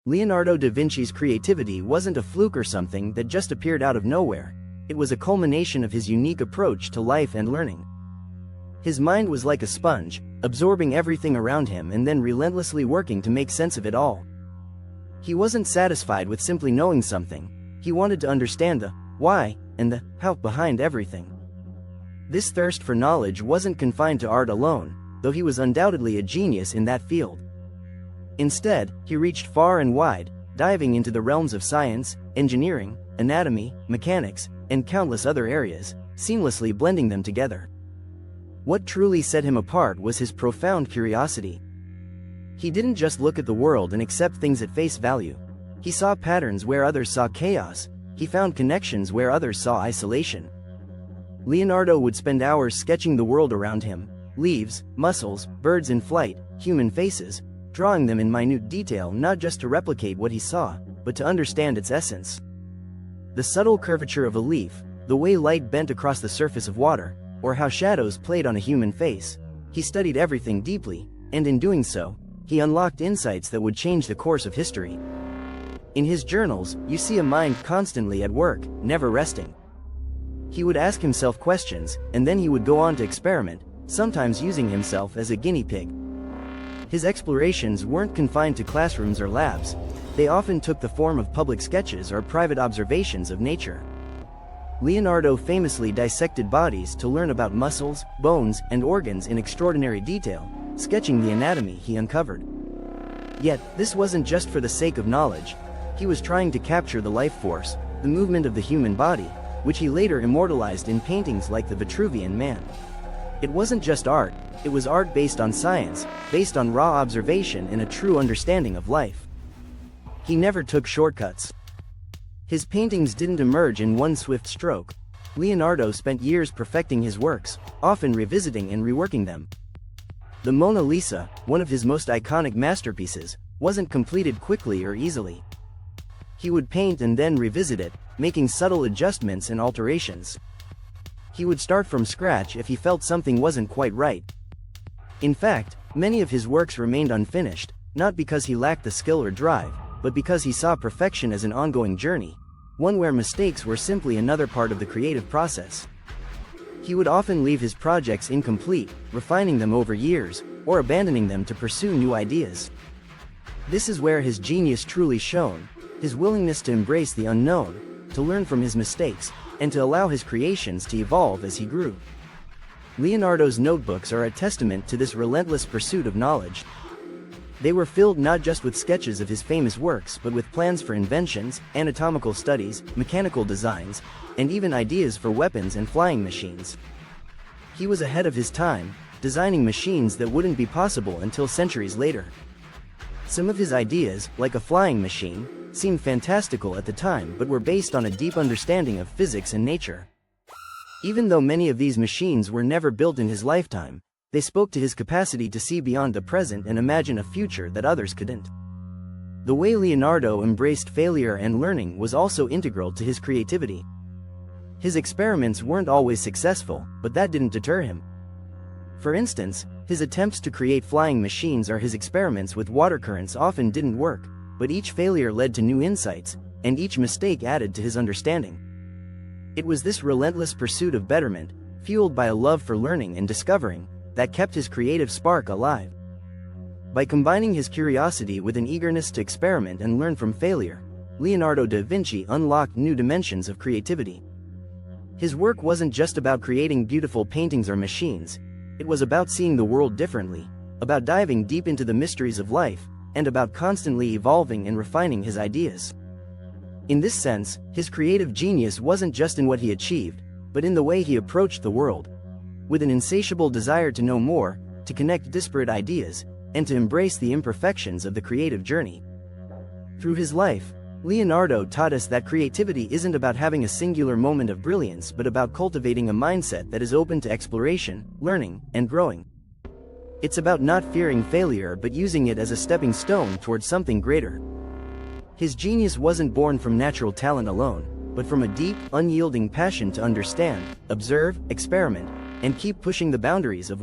Leonardo da Vinci's creativity wasn't a fluke or something that just appeared out of nowhere. It was a culmination of his unique approach to life and learning. His mind was like a sponge, absorbing everything around him and then relentlessly working to make sense of it all. He wasn't satisfied with simply knowing something. He wanted to understand the why and the how behind everything. This thirst for knowledge wasn't confined to art alone, though he was undoubtedly a genius in that field. Instead, he reached far and wide, diving into the realms of science, engineering, anatomy, mechanics, and countless other areas, seamlessly blending them together. What truly set him apart was his profound curiosity. He didn't just look at the world and accept things at face value. He saw patterns where others saw chaos. He found connections where others saw isolation. Leonardo would spend hours sketching the world around him: leaves, mussels, birds in flight, human faces, drawing them in minute detail not just to replicate what he saw, but to understand its essence. The subtle curvature of a leaf, the way light bent across the surface of water, or how shadows played on a human face. He studied everything deeply, and in doing so, he unlocked insights that would change the course of history. In his journals, you see a mind constantly at work, never resting. He would ask himself questions, and then he would go on to experiment, sometimes using himself as a guinea pig. His explorations weren't confined to classrooms or labs. They often took the form of public sketches or private observations of nature. Leonardo famously dissected bodies to learn about muscles, bones, and organs in extraordinary detail, sketching the anatomy he uncovered. Yet, this wasn't just for the sake of knowledge. He was trying to capture the life force, the movement of the human body, which he later immortalized in paintings like the Vitruvian Man. It wasn't just art, it was art based on science, based on raw observation and a true understanding of life. He never took shortcuts. His paintings didn't emerge in one swift stroke. Leonardo spent years perfecting his works, often revisiting and reworking them. The Mona Lisa, one of his most iconic masterpieces, wasn't completed quickly or easily. He would paint and then revisit it, making subtle adjustments and alterations. He would start from scratch if he felt something wasn't quite right. In fact, many of his works remained unfinished, not because he lacked the skill or drive, but because he saw perfection as an ongoing journey, one where mistakes were simply another part of the creative process. He would often leave his projects incomplete, refining them over years, or abandoning them to pursue new ideas. This is where his genius truly shone, his willingness to embrace the unknown, to learn from his mistakes, and to allow his creations to evolve as he grew. Leonardo's notebooks are a testament to this relentless pursuit of knowledge. They were filled not just with sketches of his famous works but with plans for inventions, anatomical studies, mechanical designs, and even ideas for weapons and flying machines. He was ahead of his time, designing machines that wouldn't be possible until centuries later. Some of his ideas, like a flying machine, seemed fantastical at the time but were based on a deep understanding of physics and nature. Even though many of these machines were never built in his lifetime, they spoke to his capacity to see beyond the present and imagine a future that others couldn't. The way Leonardo embraced failure and learning was also integral to his creativity. His experiments weren't always successful, but that didn't deter him. For instance, his attempts to create flying machines or his experiments with water currents often didn't work, but each failure led to new insights, and each mistake added to his understanding. It was this relentless pursuit of betterment, fueled by a love for learning and discovering, that kept his creative spark alive. By combining his curiosity with an eagerness to experiment and learn from failure, Leonardo da Vinci unlocked new dimensions of creativity. His work wasn't just about creating beautiful paintings or machines. It was about seeing the world differently, about diving deep into the mysteries of life, and about constantly evolving and refining his ideas. In this sense, his creative genius wasn't just in what he achieved, but in the way he approached the world, with an insatiable desire to know more, to connect disparate ideas, and to embrace the imperfections of the creative journey. Through his life, Leonardo taught us that creativity isn't about having a singular moment of brilliance but about cultivating a mindset that is open to exploration, learning, and growing. It's about not fearing failure but using it as a stepping stone towards something greater. His genius wasn't born from natural talent alone, but from a deep, unyielding passion to understand, observe, experiment, and keep pushing the boundaries of